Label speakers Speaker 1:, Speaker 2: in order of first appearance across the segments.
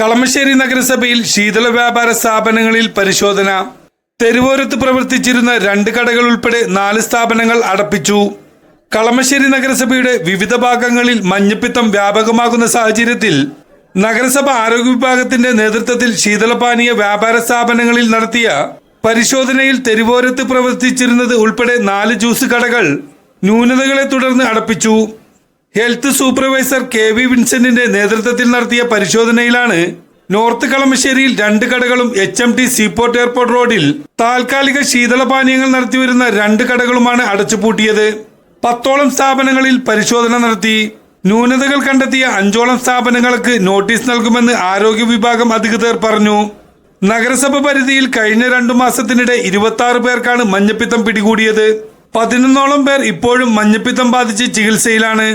Speaker 1: കളമശ്ശേരി നഗരസഭയിൽ ശീതള വ്യാപാര സ്ഥാപനങ്ങളിൽ പരിശോധന. തെരുവോരത്ത് പ്രവർത്തിച്ചിരുന്ന 2 കടകൾ ഉൾപ്പെടെ 4 സ്ഥാപനങ്ങൾ അടപ്പിച്ചു. കളമശ്ശേരി നഗരസഭയുടെ വിവിധ ഭാഗങ്ങളിൽ മഞ്ഞപ്പിത്തം വ്യാപകമാകുന്ന സാഹചര്യത്തിൽ നഗരസഭ ആരോഗ്യ വിഭാഗത്തിന്റെ നേതൃത്വത്തിൽ ശീതളപാനീയ വ്യാപാര സ്ഥാപനങ്ങളിൽ നടത്തിയ പരിശോധനയിൽ തെരുവോരത്ത് പ്രവർത്തിച്ചിരുന്നത് ഉൾപ്പെടെ 4 ജ്യൂസ് കടകൾ ന്യൂനതകളെ തുടർന്ന് അടപ്പിച്ചു. ഹെൽത്ത് സൂപ്പർവൈസർ KV വിൻസെന്റിന്റെ നേതൃത്വത്തിൽ നടത്തിയ പരിശോധനയിലാണ് നോർത്ത് കളമശ്ശേരിയിൽ 2 കടകളും HMT സീപോർട്ട് എയർപോർട്ട് റോഡിൽ താൽക്കാലിക ശീതളപാനീയങ്ങൾ നടത്തിവരുന്ന 2 കടകളുമാണ് അടച്ചുപൂട്ടിയത്. 10ഓളം സ്ഥാപനങ്ങളിൽ പരിശോധന നടത്തി. ന്യൂനതകൾ കണ്ടെത്തിയ 5ഓളം സ്ഥാപനങ്ങൾക്ക് നോട്ടീസ് നൽകുമെന്ന് ആരോഗ്യ വിഭാഗം അധികൃതർ പറഞ്ഞു. നഗരസഭ പരിധിയിൽ കഴിഞ്ഞ 2 മാസത്തിനിടെ 26 പേർക്കാണ് മഞ്ഞപ്പിത്തം പിടികൂടിയത്. 11ഓളം പേർ ഇപ്പോഴും മഞ്ഞപ്പിത്തം ബാധിച്ച് ചികിത്സയിലാണ്.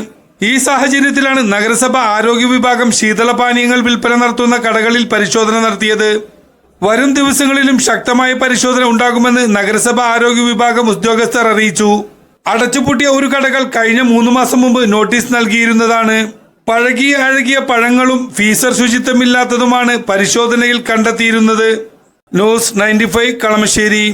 Speaker 1: ഈ സാഹചര്യത്തിലാണ് നഗരസഭ ആരോഗ്യ വിഭാഗം ശീതളപാനീയങ്ങൾ വിൽപ്പന നടത്തുന്ന കടകളിൽ പരിശോധന നടത്തിയത്. വരും ദിവസങ്ങളിലും ശക്തമായ പരിശോധന ഉണ്ടാകുമെന്ന് നഗരസഭ ആരോഗ്യ വിഭാഗം ഉദ്യോഗസ്ഥർ അറിയിച്ചു. അടച്ചുപൂട്ടിയ ഒരു കടകൾ കഴിഞ്ഞ 3 മാസം മുമ്പ് നോട്ടീസ് നൽകിയിരുന്നതാണ്. അഴുകിയ പഴങ്ങളും ഫീസർ ശുചിത്വമില്ലാത്തതുമാണ് പരിശോധനയിൽ കണ്ടെത്തിയിരുന്നത്. ന്യൂസ് 95 കളമശ്ശേരി.